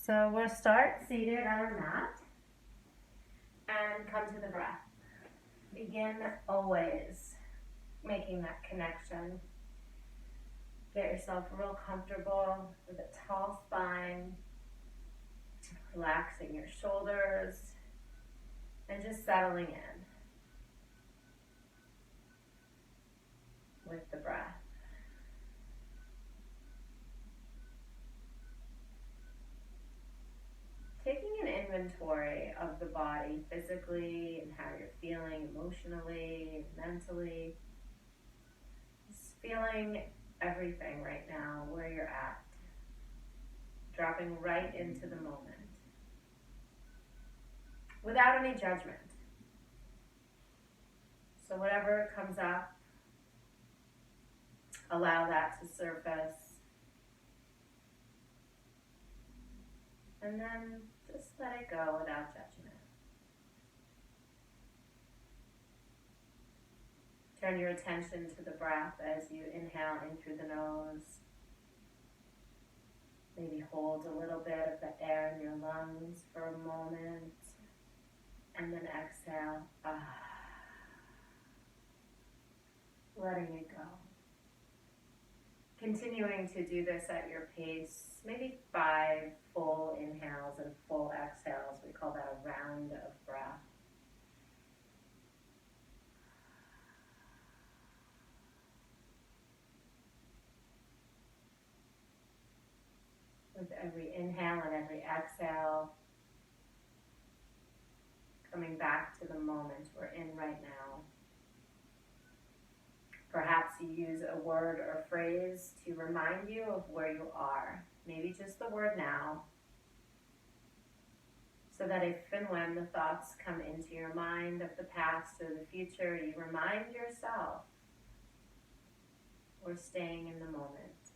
So we'll start seated on our mat and come to the breath. Begin always making that connection. Get yourself real comfortable with a tall spine, relaxing your shoulders, and just settling in with the breath. Taking an inventory of the body physically and how you're feeling emotionally, mentally. Just feeling everything right now, where you're at. Dropping right into the moment. Without any judgment. So whatever comes up, allow that to surface. And then just let it go without judgment. Turn your attention to the breath as you inhale in through the nose. Maybe hold a little bit of the air in your lungs for a moment. And then exhale. Letting it go. Continuing to do this at your pace, maybe 5 full inhales and full exhales. We call that a round of breath. With every inhale and every exhale, coming back to the moment we're in right now. Perhaps you use a word or phrase to remind you of where you are. Maybe just the word now. So that if and when the thoughts come into your mind of the past or the future, you remind yourself we're staying in the moment.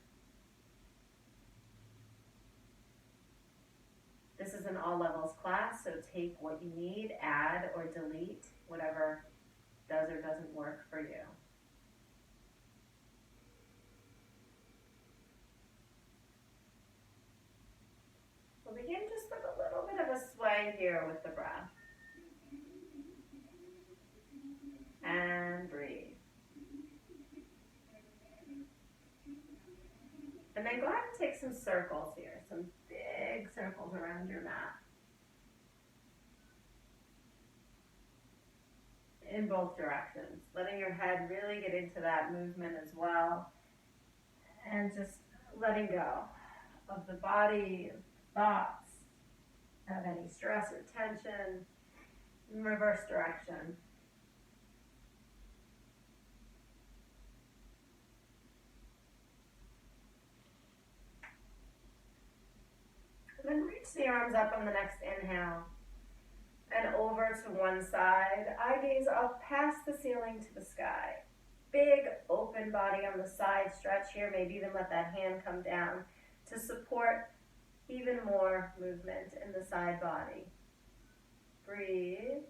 This is an all levels class, so take what you need, add or delete whatever does or doesn't work for you. We'll begin just with a little bit of a sway here with the breath. And breathe. And then go ahead and take some circles here, some big circles around your mat. In both directions, letting your head really get into that movement as well. And just letting go of the body, of thoughts, of any stress or tension, in reverse direction. And then reach the arms up on the next inhale and over to one side. Eye gaze up past the ceiling to the sky. Big open body on the side stretch here. Maybe even let that hand come down to support even more movement in the side body. Breathe.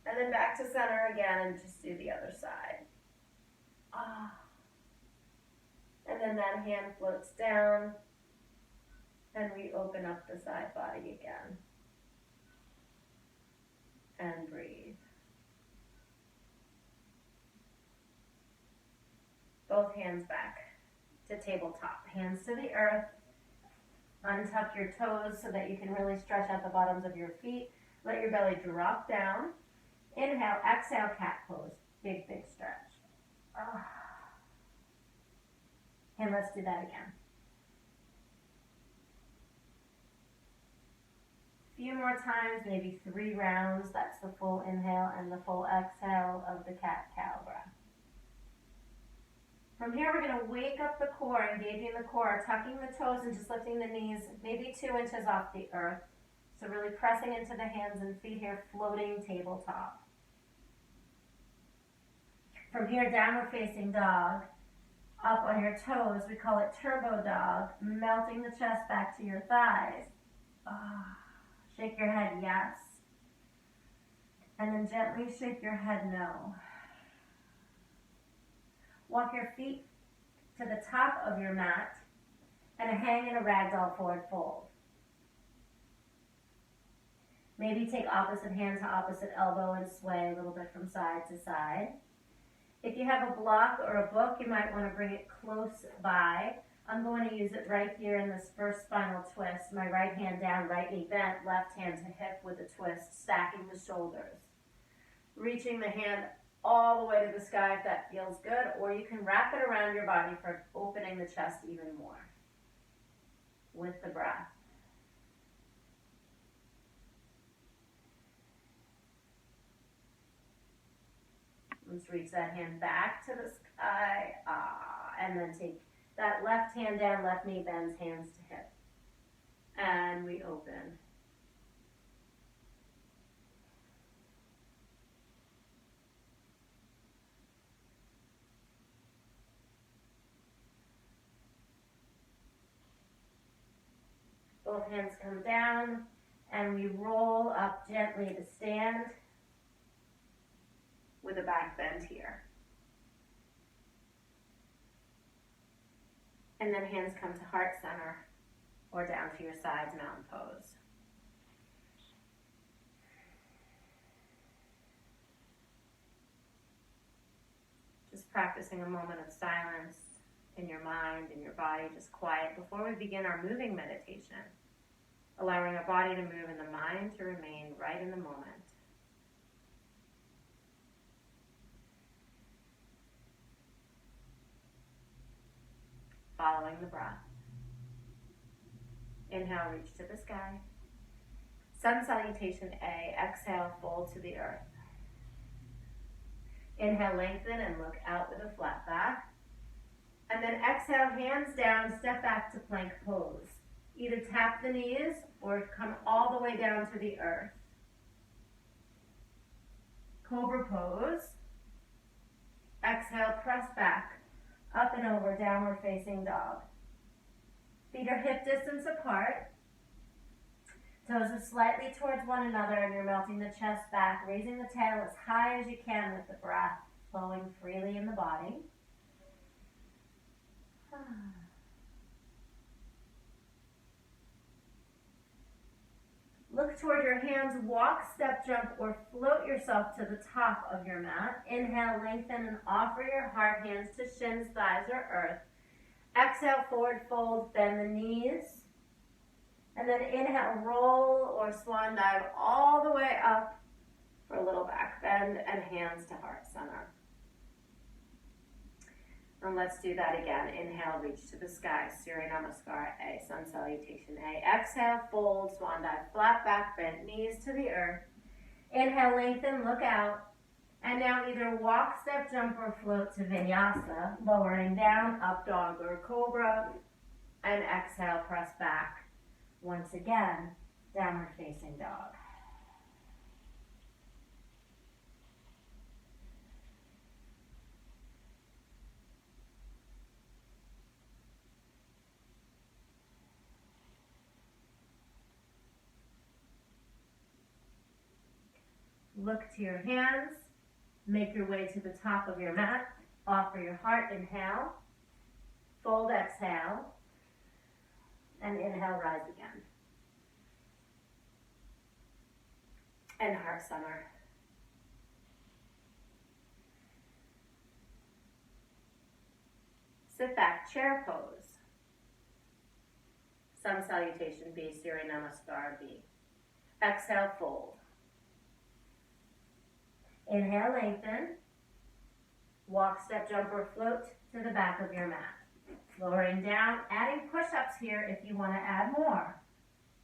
And then back to center again and just do the other side. And then that hand floats down. And we open up the side body again. And breathe. Both hands back to tabletop. Hands to the earth. Untuck your toes so that you can really stretch out the bottoms of your feet. Let your belly drop down. Inhale, exhale, cat pose. Big, big stretch. And let's do that again. Few more times, maybe 3 rounds. That's the full inhale and the full exhale of the cat-cow breath. From here, we're going to wake up the core, engaging the core, tucking the toes and just lifting the knees maybe 2 inches off the earth. So really pressing into the hands and feet here, floating tabletop. From here, downward facing dog. Up on your toes, we call it turbo dog, melting the chest back to your thighs. Shake your head, yes. And then gently shake your head, no. Walk your feet to the top of your mat and hang in a ragdoll forward fold. Maybe take opposite hand to opposite elbow and sway a little bit from side to side. If you have a block or a book, you might want to bring it close by. I'm going to use it right here in this first spinal twist. My right hand down, right knee bent, left hand to hip with a twist, stacking the shoulders. Reaching the hand all the way to the sky if that feels good, or you can wrap it around your body for opening the chest even more with the breath. Let's reach that hand back to the sky, and then take that left hand down, left knee bends, hands to hip. And we open. Both hands come down, and we roll up gently to stand with a back bend here. And then hands come to heart center or down to your sides, mountain pose. Just practicing a moment of silence in your mind, in your body, just quiet before we begin our moving meditation. Allowing our body to move and the mind to remain right in the moment. Following the breath. Inhale, reach to the sky. Sun salutation A. Exhale, fold to the earth. Inhale, lengthen and look out with a flat back. And then exhale, hands down, step back to plank pose. Either tap the knees or come all the way down to the earth. Cobra pose. Exhale, press back, up and over, downward facing dog. Feet are hip distance apart. Toes are slightly towards one another and you're melting the chest back, raising the tail as high as you can with the breath flowing freely in the body. Look toward your hands, walk, step, jump, or float yourself to the top of your mat. Inhale, lengthen, and offer your heart, hands to shins, thighs, or earth. Exhale, forward fold, bend the knees. And then inhale, roll or swan dive all the way up for a little back bend and hands to heart center. And let's do that again. Inhale, reach to the sky, Surya Namaskar A, Sun Salutation A. Exhale, fold, swan dive, flat back, bent knees to the earth. Inhale, lengthen, look out. And now either walk, step, jump, or float to vinyasa, lowering down, up dog or cobra. And exhale, press back. Once again, downward facing dog. Look to your hands, make your way to the top of your mat, offer your heart, inhale, fold, exhale, and inhale, rise again. And heart center. Sit back, chair pose. Sun Salutation B, Surya Namaskar B. Exhale, fold. Inhale, lengthen. Walk, step, jump, or float to the back of your mat. Lowering down, adding push-ups here if you want to add more.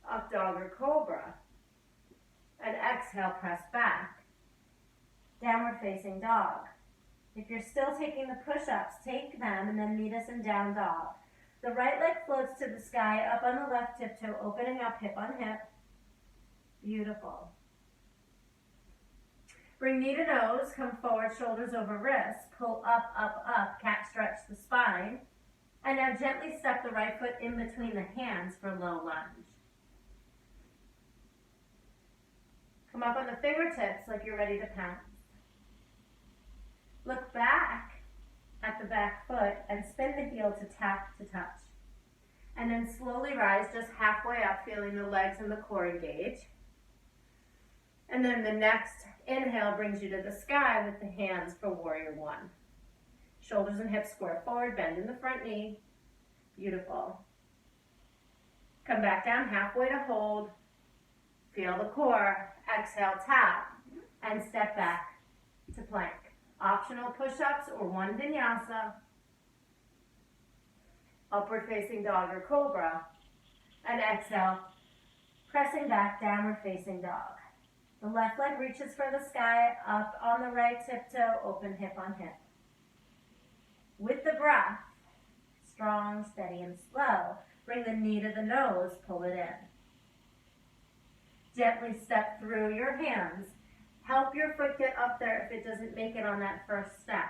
Up dog or cobra. And exhale, press back. Downward facing dog. If you're still taking the push-ups, take them and then meet us in down dog. The right leg floats to the sky, up on the left tiptoe, opening up hip on hip. Beautiful. Bring knee to nose, come forward, shoulders over wrists, pull up, up, up, cat stretch the spine. And now gently step the right foot in between the hands for low lunge. Come up on the fingertips like you're ready to pounce. Look back at the back foot and spin the heel to tap to touch. And then slowly rise just halfway up, feeling the legs and the core engage. And then the next inhale brings you to the sky with the hands for warrior one. Shoulders and hips square forward, bend in the front knee. Beautiful. Come back down halfway to hold. Feel the core. Exhale, tap, and step back to plank. Optional push-ups or one vinyasa. Upward facing dog or cobra. And exhale, pressing back, downward facing dog. The left leg reaches for the sky, up on the right tiptoe, open hip on hip. With the breath, strong, steady, and slow, bring the knee to the nose, pull it in. Gently step through your hands. Help your foot get up there if it doesn't make it on that first step.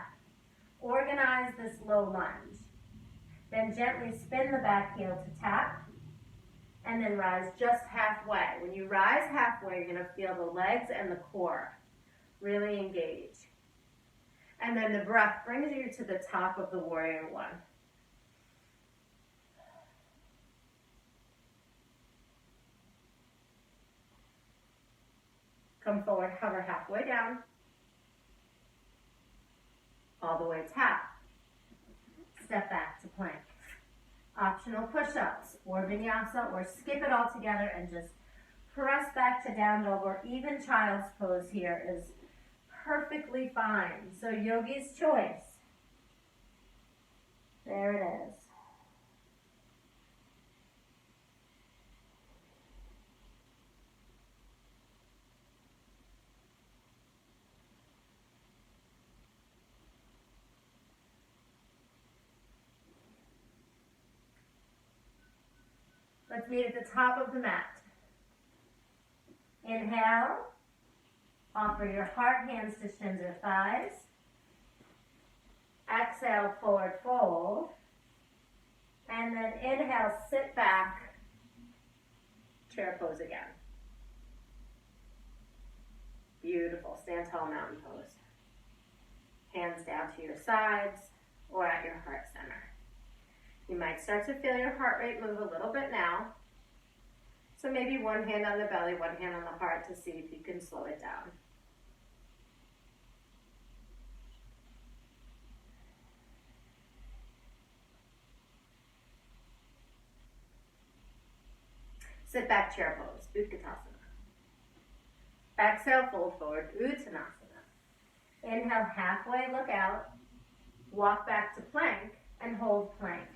Organize this low lunge. Then gently spin the back heel to tap, and then rise just halfway. When you rise halfway, you're going to feel the legs and the core really engage. And then the breath brings you to the top of the warrior one. Come forward, hover halfway down. All the way tap. Step back to plank. Optional push-ups or vinyasa, or skip it all together and just press back to down dog, or even child's pose here is perfectly fine. So yogi's choice. There it is. Let's meet at the top of the mat. Inhale. Offer your heart hands to shins or thighs. Exhale, forward fold. And then inhale, sit back. Chair pose again. Beautiful. Stand tall, mountain pose. Hands down to your sides or at your heart center. You might start to feel your heart rate move a little bit now. So maybe one hand on the belly, one hand on the heart to see if you can slow it down. Sit back, chair pose, Utkatasana. Exhale, fold forward, Uttanasana. Inhale, halfway, look out. Walk back to plank and hold plank.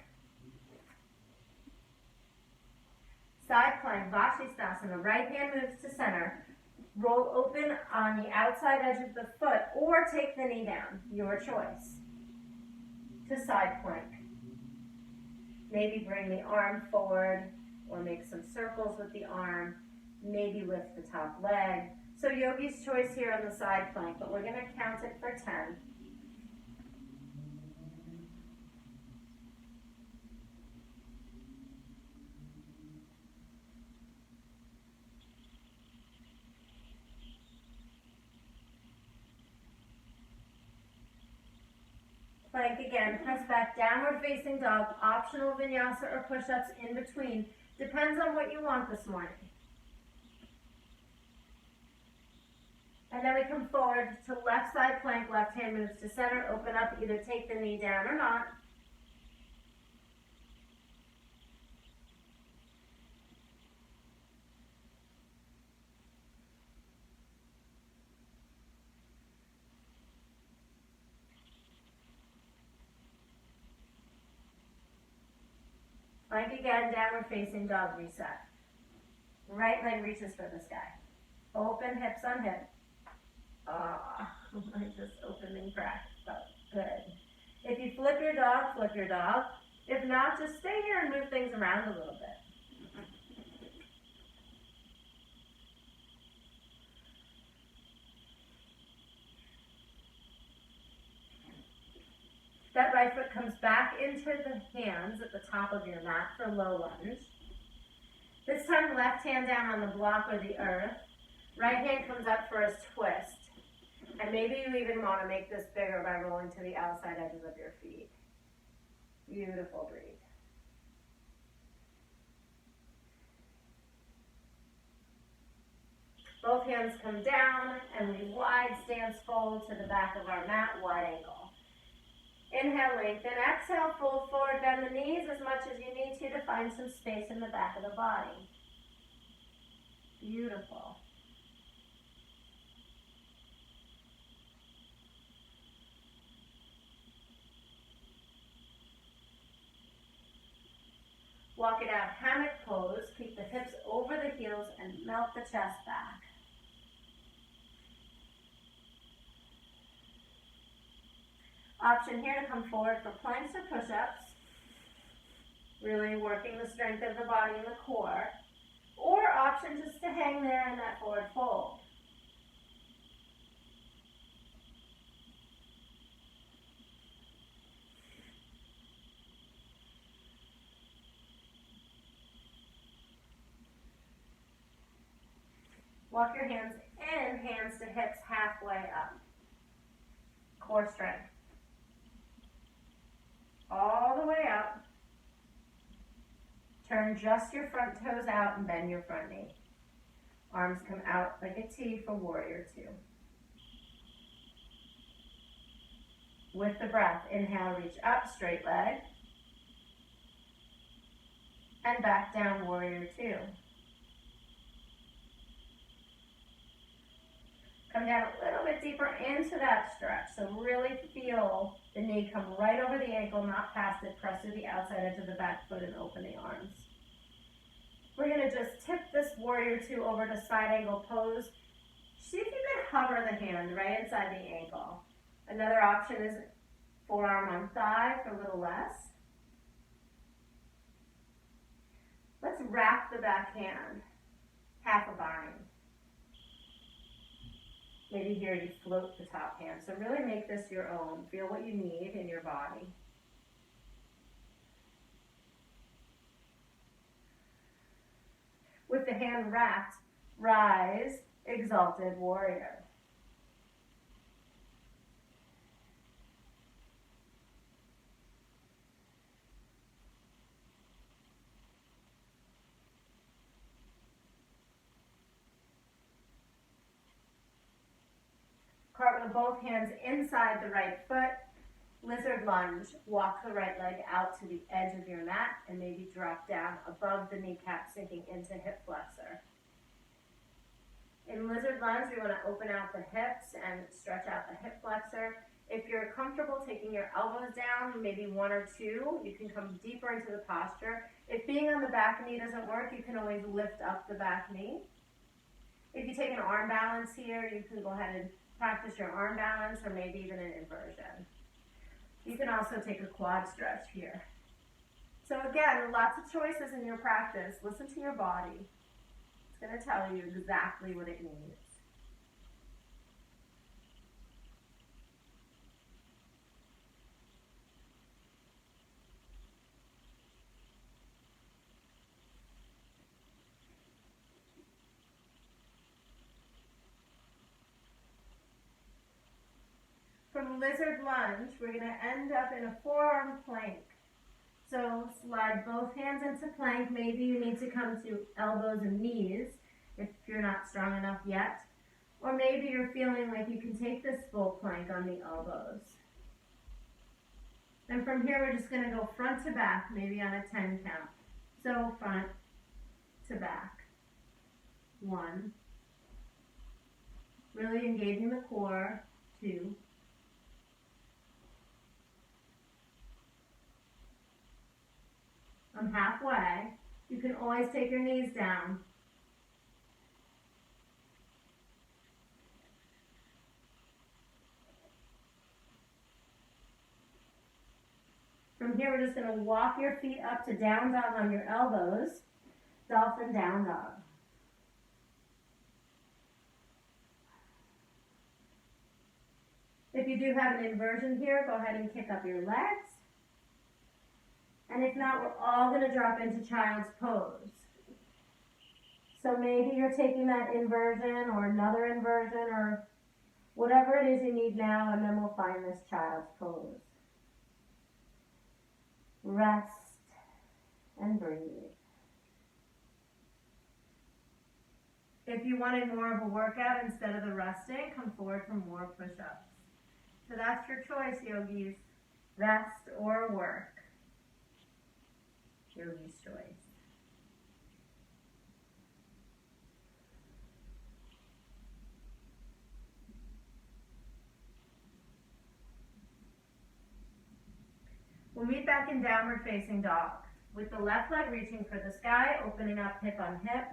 Side plank, Vashisthasana. Right hand moves to center. Roll open on the outside edge of the foot or take the knee down, your choice. To side plank. Maybe bring the arm forward or make some circles with the arm. Maybe lift the top leg. So yogi's choice here on the side plank, but we're going to count it for 10. Plank again, press back, downward facing dog, optional vinyasa or push-ups in between. Depends on what you want this morning. And then we come forward to left side plank, left hand moves to center, open up, either take the knee down or not. Plank again, downward facing dog reset. Right leg reaches for the sky. Open hips on hip. I just opened and cracked. Felt good. If you flip your dog, flip your dog. If not, just stay here and move things around a little bit. That right foot comes back into the hands at the top of your mat for low lunge. This time, left hand down on the block or the earth. Right hand comes up for a twist. And maybe you even want to make this bigger by rolling to the outside edges of your feet. Beautiful, breathe. Both hands come down and we wide stance fold to the back of our mat, wide ankle. Inhale, lengthen. Exhale, fold forward, bend the knees as much as you need to find some space in the back of the body. Beautiful. Walk it out, hammock pose. Keep the hips over the heels and melt the chest back. Option here to come forward for planks or push-ups. Really working the strength of the body and the core. Or option just to hang there in that forward fold. Walk your hands in, hands to hips, halfway up. Core strength. All the way up. Turn just your front toes out and bend your front knee. Arms come out like a T for warrior two. With the breath, inhale, reach up, straight leg. And back down, warrior two. Come down a little bit deeper into that stretch. So really feel the knee come right over the ankle, not past it. Press through the outside edge of the back foot and open the arms. We're going to just tip this warrior two over to side angle pose. See if you can hover the hand right inside the ankle. Another option is forearm on thigh for a little less. Let's wrap the back hand, half a bind. Maybe here you float the top hand. So really make this your own. Feel what you need in your body. With the hand wrapped, rise, exalted warrior. Cartwheel both hands inside the right foot. Lizard lunge. Walk the right leg out to the edge of your mat and maybe drop down above the kneecap, sinking into hip flexor. In lizard lunge, we want to open out the hips and stretch out the hip flexor. If you're comfortable taking your elbows down, maybe one or two, you can come deeper into the posture. If being on the back knee doesn't work, you can always lift up the back knee. If you take an arm balance here, you can go ahead and practice your arm balance or maybe even an inversion. You can also take a quad stretch here. So again, lots of choices in your practice. Listen to your body. It's going to tell you exactly what it needs. From lizard lunge, we're going to end up in a forearm plank. So slide both hands into plank. Maybe you need to come to elbows and knees if you're not strong enough yet. Or maybe you're feeling like you can take this full plank on the elbows. And from here, we're just going to go front to back, maybe on a 10 count. So front to back. 1. Really engaging the core. 2. I'm halfway. You can always take your knees down. From here, we're just going to walk your feet up to down dog on your elbows. Dolphin down dog. If you do have an inversion here, go ahead and kick up your legs. And if not, we're all going to drop into child's pose. So maybe you're taking that inversion or another inversion or whatever it is you need now, and then we'll find this child's pose. Rest and breathe. If you wanted more of a workout instead of the resting, come forward for more push-ups. So that's your choice, yogis. Rest or work. Yogi's choice. We'll meet back in downward facing dog. With the left leg reaching for the sky, opening up hip on hip.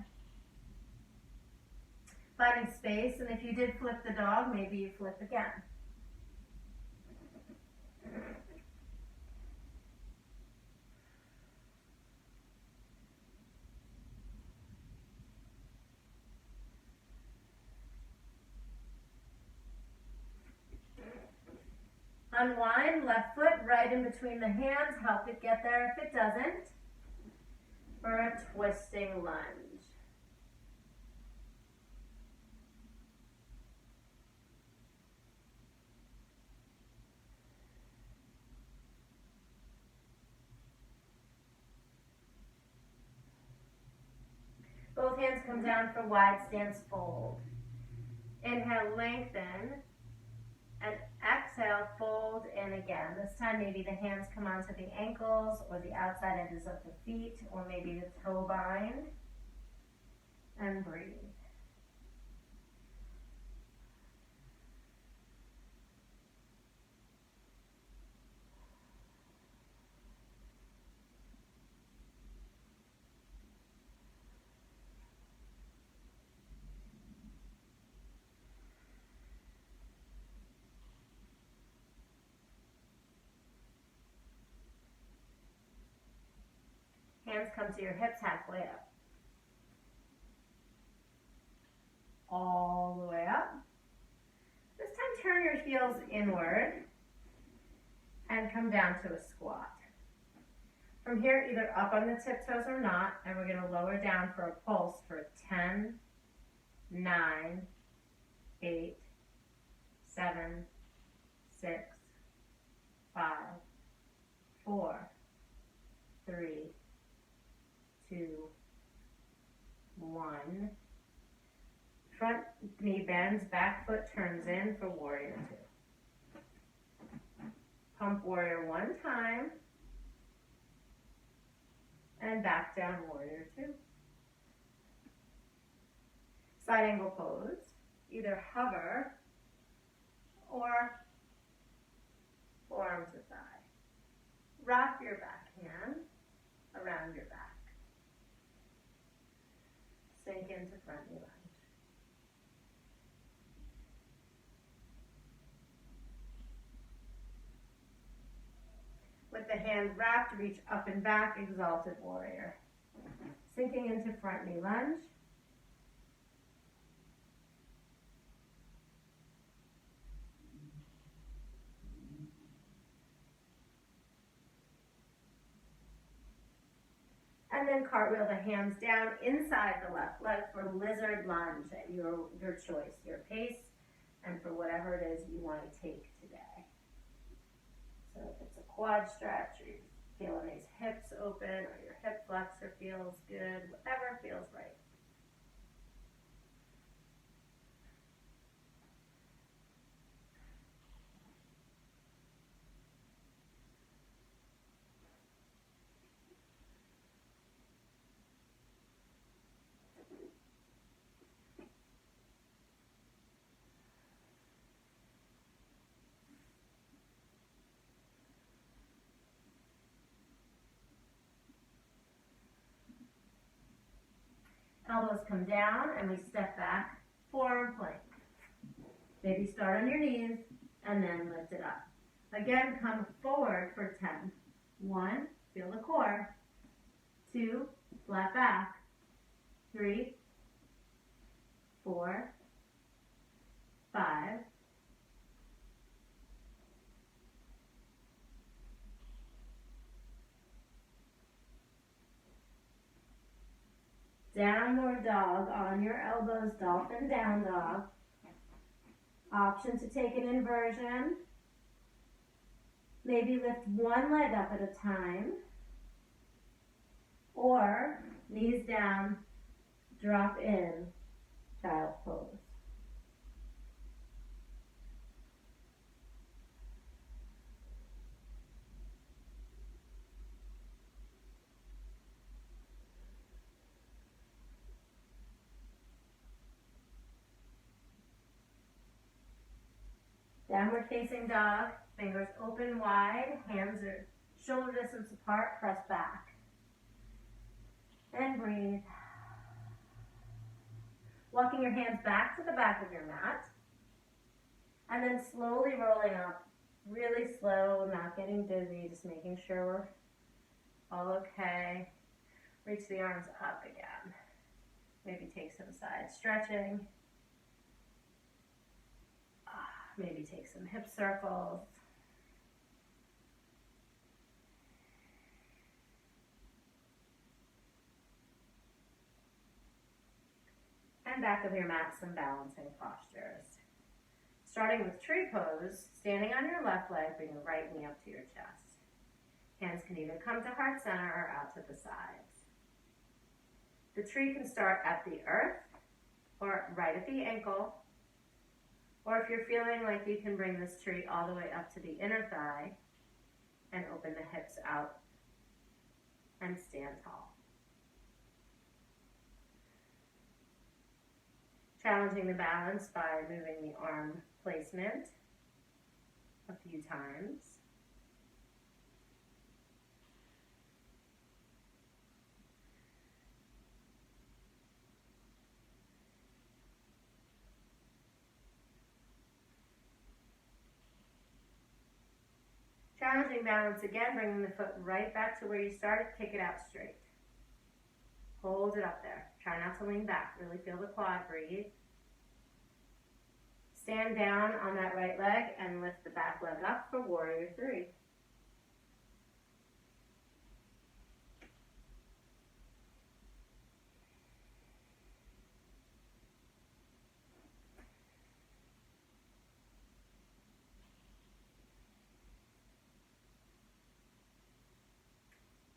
Finding space, and if you did flip the dog, maybe you flip again. Unwind, left foot right in between the hands, help it get there if it doesn't, for a twisting lunge. Both hands come down for wide stance fold. Inhale, lengthen, and exhale, fold in again. This time maybe the hands come onto the ankles or the outside edges of the feet, or maybe the toe bind, and breathe. Hands come to your hips halfway up. All the way up. This time turn your heels inward and come down to a squat. From here, either up on the tiptoes or not, and we're going to lower down for a pulse for 10, 9, 8, 7, 6, 5, 4, 3, 2, 1. Front knee bends, back foot turns in for warrior 2. Pump warrior 1 time. And back down warrior 2. Side angle pose. Either hover or forearm to thigh. Wrap your back hand around your back. Sink into front knee lunge. With the hand wrapped, reach up and back, exalted warrior. Sinking into front knee lunge. And then cartwheel the hands down inside the left leg for lizard lunge at your choice, your pace, and for whatever it is you want to take today. So if it's a quad stretch, or you're feeling these hips open, or your hip flexor feels good, whatever feels right. Elbows come down and we step back, forearm plank. Maybe start on your knees and then lift it up. Again, come forward for 10. 1, feel the core. 2, flat back. 3, 4, 5, downward dog on your elbows, dolphin down dog. Option to take an inversion. Maybe lift one leg up at a time. Or knees down, drop in, child's pose. Downward facing dog, fingers open wide, hands are shoulder distance apart, press back. And breathe. Walking your hands back to the back of your mat. And then slowly rolling up, really slow, not getting dizzy, just making sure we're all okay. Reach the arms up again. Maybe take some side stretching. Maybe take some hip circles. And back of your mat, some balancing postures. Starting with tree pose, standing on your left leg, bring your right knee up to your chest. Hands can either come to heart center or out to the sides. The tree can start at the earth or right at the ankle, or if you're feeling like you can bring this tree all the way up to the inner thigh and open the hips out and stand tall. Challenging the balance by moving the arm placement a few times. Challenging balance again, bringing the foot right back to where you started, kick it out straight. Hold it up there. Try not to lean back. Really feel the quad, breathe. Stand down on that right leg and lift the back leg up for warrior three.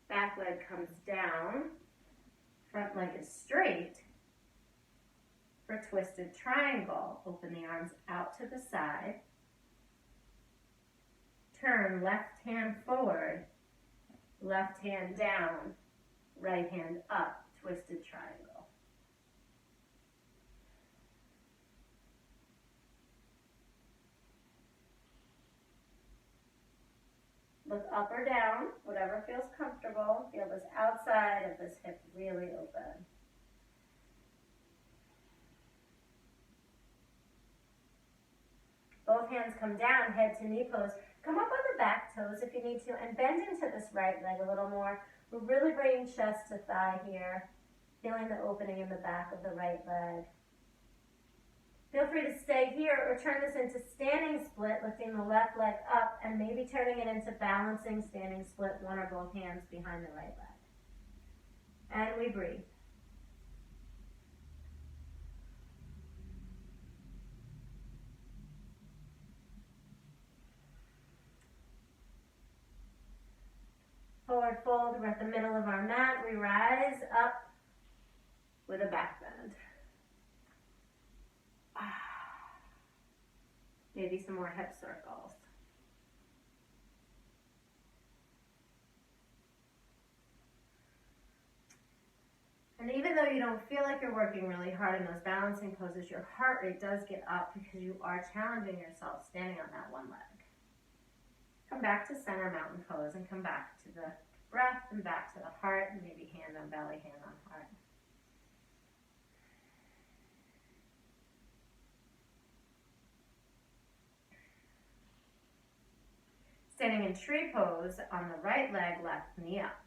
Back leg comes down, front leg is straight. For twisted triangle, open the arms out to the side. Turn left hand forward, left hand down, right hand up, twisted triangle. Look up or down, whatever feels comfortable. Feel this outside of this hip really open. Both hands come down, head to knee pose. Come up on the back toes if you need to, and bend into this right leg a little more. We're really bringing chest to thigh here, feeling the opening in the back of the right leg. Feel free to stay here or turn this into standing split, lifting the left leg up and maybe turning it into balancing standing split, one or both hands behind the right leg. And we breathe. Forward fold, we're at the middle of our mat. We rise up with a back bend. Maybe some more hip circles. And even though you don't feel like you're working really hard in those balancing poses, your heart rate does get up because you are challenging yourself standing on that one leg. Come back to center mountain pose and come back to the breath and back to the heart, and maybe hand on belly, hand on heart. Standing in tree pose on the right leg, left knee up.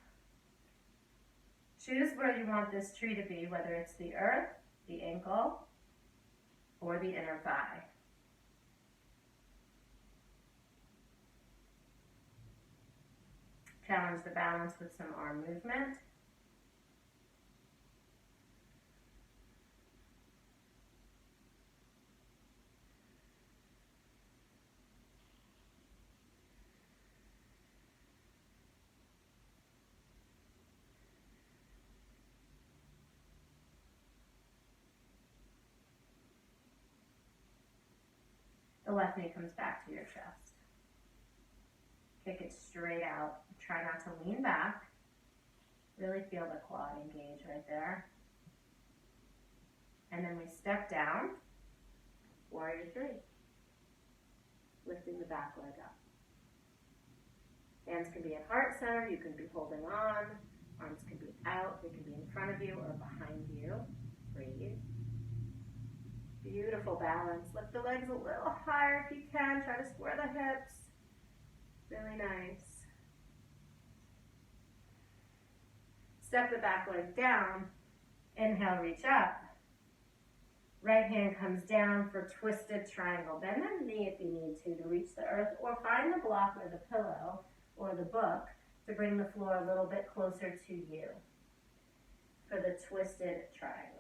Choose where you want this tree to be, whether it's the earth, the ankle, or the inner thigh. Challenge the balance with some arm movement. The left knee comes back to your chest. Kick it straight out. Try not to lean back. Really feel the quad engage right there. And then we step down, warrior three. Lifting the back leg up. Hands can be at heart center, you can be holding on. Arms can be out, they can be in front of you or behind you. Breathe. Beautiful balance. Lift the legs a little higher if you can. Try to square the hips. Really nice. Step the back leg down. Inhale, reach up. Right hand comes down for twisted triangle. Bend the knee if you need to reach the earth, or find the block or the pillow or the book to bring the floor a little bit closer to you for the twisted triangle.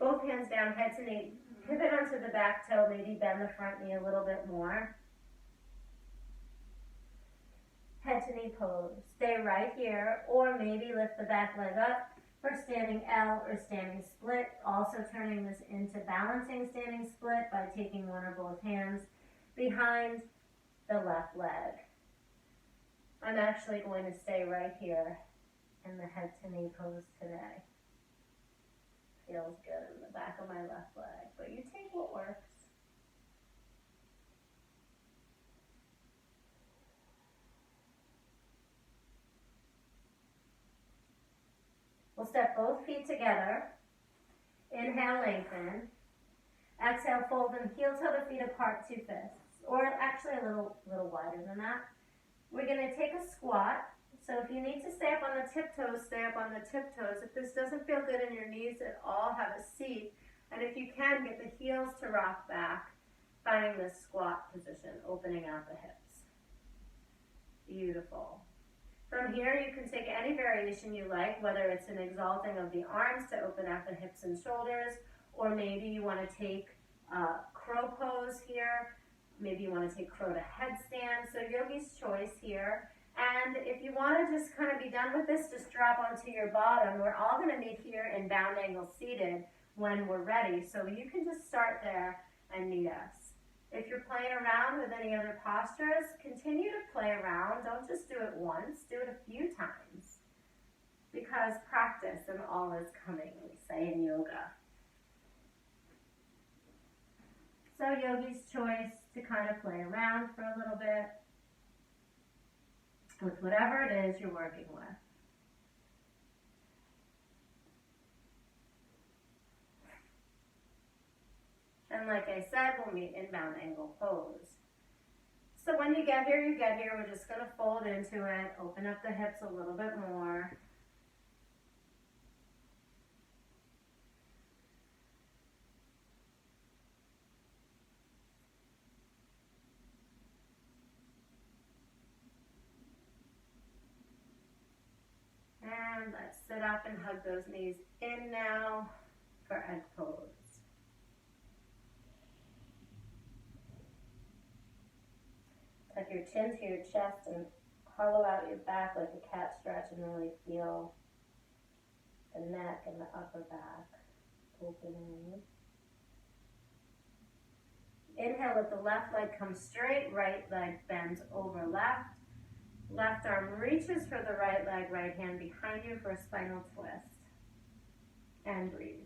Both hands down, head to knee. Pivot onto the back toe, maybe bend the front knee a little bit more. Head to knee pose. Stay right here, or maybe lift the back leg up for standing L or standing split. Also turning this into balancing standing split by taking one or both hands behind the left leg. I'm actually going to stay right here in the head to knee pose today. Feels good in the back of my left leg, but you take what works. We'll step both feet together. Inhale, lengthen. Exhale, fold and heel toe the feet apart, two fists, or actually a little wider than that. We're going to take a squat. So if you need to stay up on the tiptoes, stay up on the tiptoes. If this doesn't feel good in your knees at all, have a seat. And if you can, get the heels to rock back, finding this squat position, opening out the hips. Beautiful. From here, you can take any variation you like, whether it's an exalting of the arms to open out the hips and shoulders, or maybe you want to take crow pose here. Maybe you want to take crow to headstand. So yogi's choice here. And if you want to just kind of be done with this, just drop onto your bottom. We're all going to meet here in bound angle seated when we're ready. So you can just start there and meet us. If you're playing around with any other postures, continue to play around. Don't just do it once. Do it a few times. Because practice and all is coming, we say in yoga. So yogi's choice to kind of play around for a little bit with whatever it is you're working with. And like I said, we'll meet in bound angle pose. So when you get here, we're just going to fold into it, open up the hips a little bit more. And let's sit up and hug those knees in now for egg pose. Tuck your chin to your chest and hollow out your back like a cat stretch and really feel the neck and the upper back opening. Inhale, let the left leg come straight, right leg bends over left. Left arm reaches for the right leg, right hand behind you for a spinal twist. And breathe.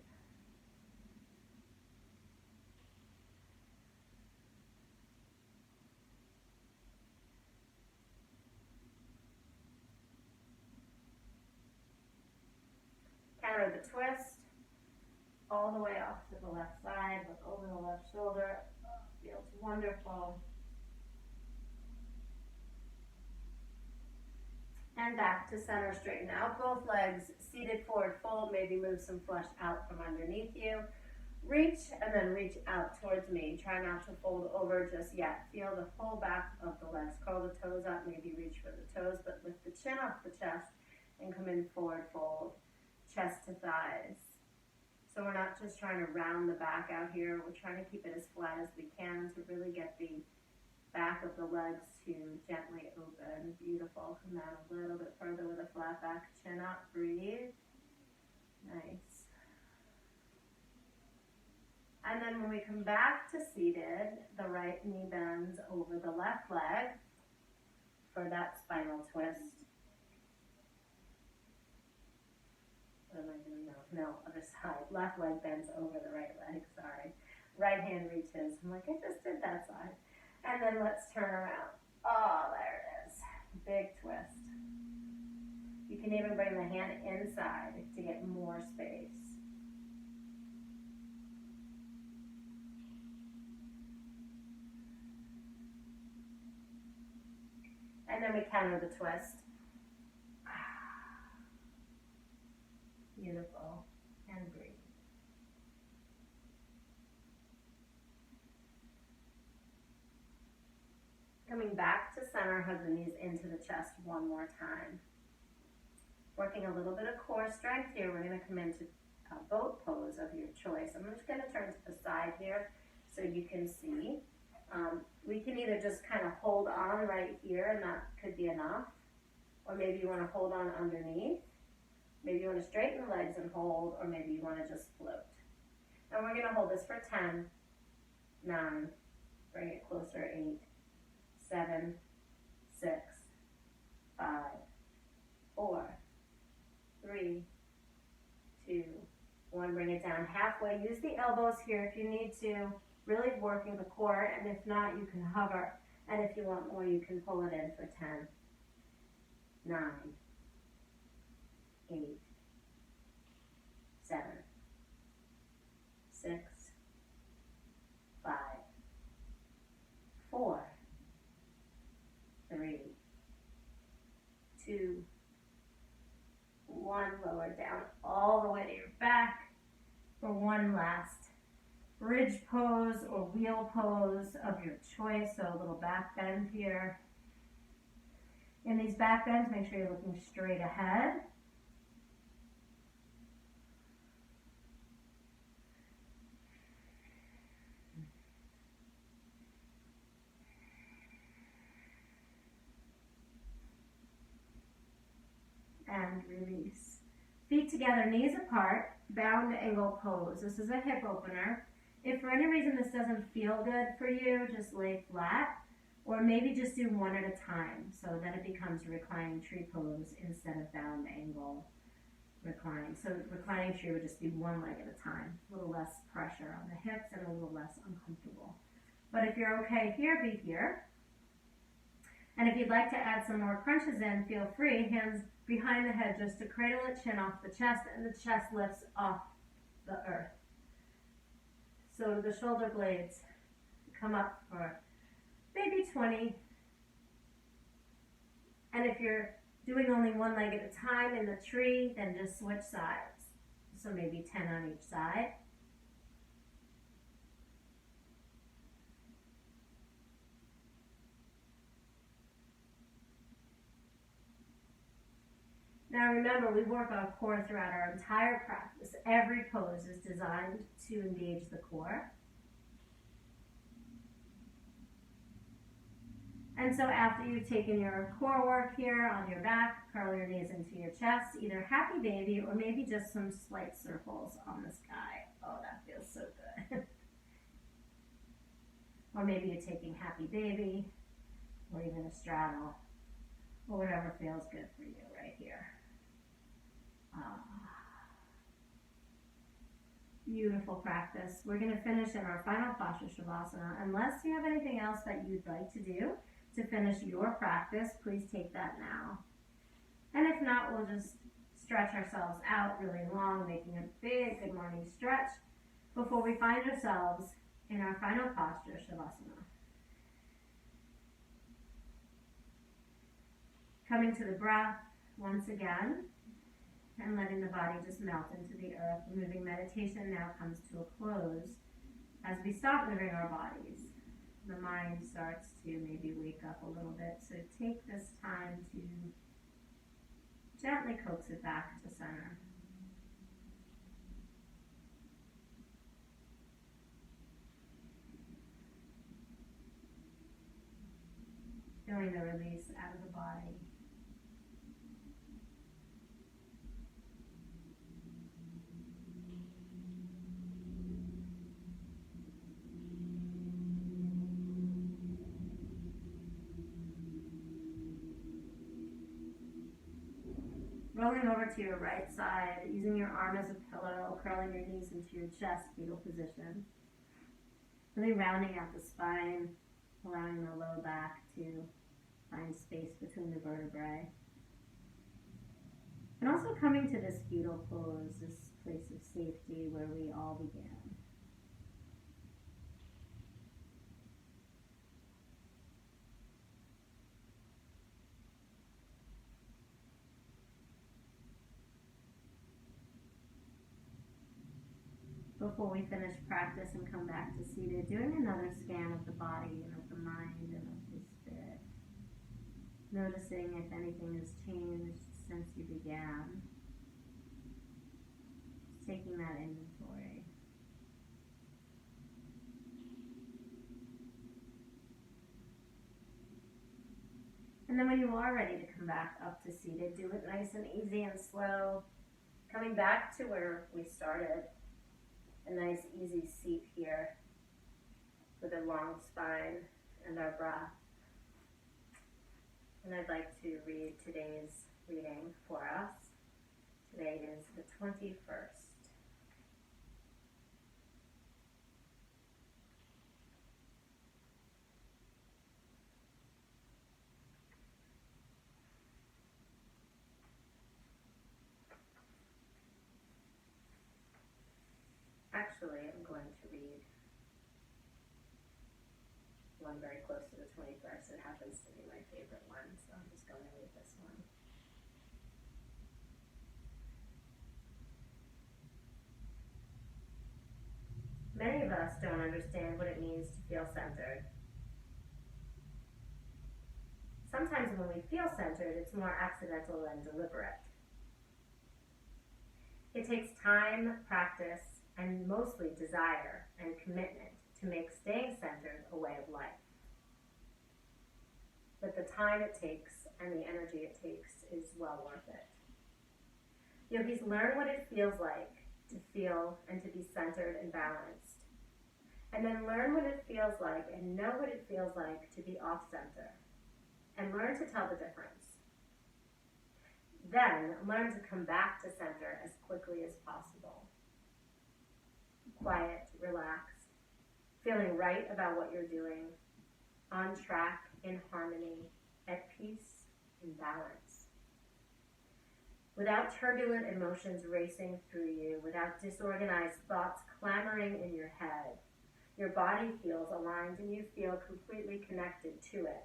Counter the twist. All the way off to the left side, look over the left shoulder. Oh, feels wonderful. And back to center, straighten out both legs, seated forward fold, maybe move some flesh out from underneath you. Reach and then reach out towards me. Try not to fold over just yet. Feel the whole back of the legs. Curl the toes up, maybe reach for the toes, but lift the chin off the chest and come in forward fold, chest to thighs. So we're not just trying to round the back out here, we're trying to keep it as flat as we can to really get the back of the legs to gently open. Beautiful. Come down a little bit further with a flat back, chin up, breathe. Nice. And then when we come back to seated, the right knee bends over the left leg for that spinal twist. What am I doing now? No, other side. Left leg bends over the right leg, sorry. Right hand reaches. I'm like, I just did that side. And then let's turn around. Oh, there it is. Big twist. You can even bring the hand inside to get more space. And then we counter the twist. Beautiful. And breathe. Coming back to center, hug the knees into the chest one more time. Working a little bit of core strength here, we're going to come into a boat pose of your choice. I'm just going to turn to the side here so you can see. We can either just kind of hold on right here, and that could be enough. Or maybe you want to hold on underneath. Maybe you want to straighten the legs and hold, or maybe you want to just float. And we're going to hold this for 10, 9, bring it closer, 8, 7, 6, 5, 4, 3, 2, 1. Bring it down halfway. Use the elbows here if you need to. Really working the core, and if not, you can hover. And if you want more, you can pull it in for 10, 9, 8, 7, 6, 5, 4, 3, 2, 1. Lower down all the way to your back for one last bridge pose or wheel pose of your choice. So a little back bend here. In these back bends, make sure you're looking straight ahead. And release. Feet together, knees apart, bound angle pose. This is a hip opener. If for any reason this doesn't feel good for you, just lay flat, or maybe just do one at a time so that it becomes a reclining tree pose instead of bound angle reclining. So reclining tree would just be one leg at a time, a little less pressure on the hips and a little less uncomfortable. But if you're okay here, be here. And if you'd like to add some more crunches in, feel free. Hands behind the head just to cradle the chin off the chest, and the chest lifts off the earth. So the shoulder blades come up for maybe 20. And if you're doing only one leg at a time in the tree, then just switch sides. So maybe 10 on each side. Now remember, we work on core throughout our entire practice. Every pose is designed to engage the core. And so after you've taken your core work here on your back, curl your knees into your chest, either happy baby or maybe just some slight circles on the sky. Oh, that feels so good. Or maybe you're taking happy baby or even a straddle or whatever feels good for you right here. Beautiful practice. We're going to finish in our final posture Shavasana. Unless you have anything else that you'd like to do to finish your practice, please take that now. And if not, we'll just stretch ourselves out really long, making a big good morning stretch before we find ourselves in our final posture Shavasana. Coming to the breath once again, and letting the body just melt into the earth. The moving meditation now comes to a close as we stop moving our bodies. The mind starts to maybe wake up a little bit, so take this time to gently coax it back to center. release out of the body. Rolling over to your right side, using your arm as a pillow, curling your knees into your chest, fetal position. Really rounding out the spine, allowing the low back to find space between the vertebrae. And also coming to this fetal pose, this place of safety where we all began. Before we finish practice and come back to seated, doing another scan of the body and of the mind and of the spirit. Noticing if anything has changed since you began. Just taking that inventory. And then when you are ready to come back up to seated, do it nice and easy and slow. Coming back to where we started. A nice easy seat here with a long spine and our breath. And I'd like to read today's reading for us. Today is the 21st. Actually, I'm going to read one very close to the 21st. It happens to be my favorite one, so I'm just going to read this one. Many of us don't understand what it means to feel centered. Sometimes when we feel centered, it's more accidental than deliberate. It takes time, practice, and mostly desire and commitment to make staying centered a way of life. But the time it takes and the energy it takes is well worth it. Yogis learn what it feels like to feel and to be centered and balanced. And then learn what it feels like and know what it feels like to be off-center. And learn to tell the difference. Then learn to come back to center as quickly as possible. Quiet, relaxed, feeling right about what you're doing, on track, in harmony, at peace, in balance. Without turbulent emotions racing through you, without disorganized thoughts clamoring in your head, your body feels aligned and you feel completely connected to it.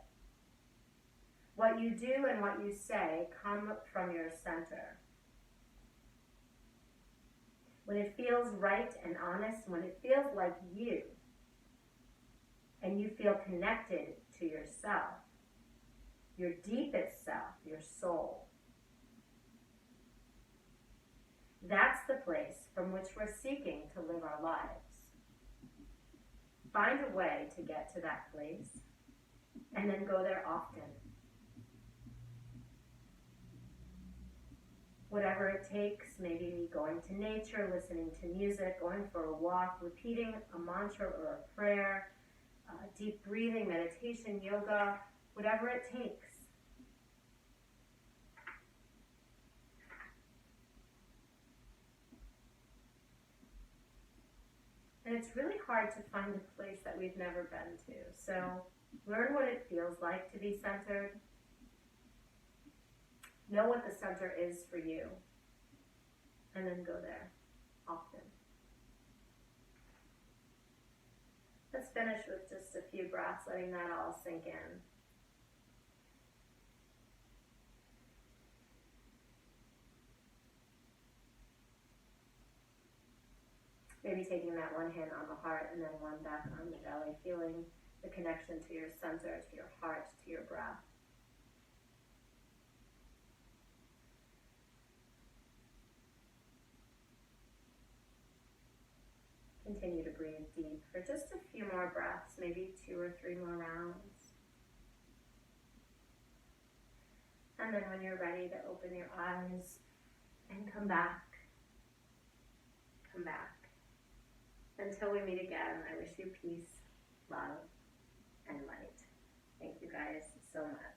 What you do and what you say come from your center. When it feels right and honest, when it feels like you, and you feel connected to yourself, your deepest self, your soul. That's the place from which we're seeking to live our lives. Find a way to get to that place, and then go there often. Whatever it takes, maybe going to nature, listening to music, going for a walk, repeating a mantra or a prayer, deep breathing, meditation, yoga, whatever it takes. And it's really hard to find a place that we've never been to. So learn what it feels like to be centered. Know what the center is for you. And then go there often. Let's finish with just a few breaths, letting that all sink in. Maybe taking that one hand on the heart and then one back on the belly, feeling the connection to your center, to your heart, to your breath. Continue to breathe deep for just a few more breaths, maybe 2 or 3 more rounds. And then when you're ready to open your eyes and come back. Come back. Until we meet again, I wish you peace, love, and light. Thank you guys so much.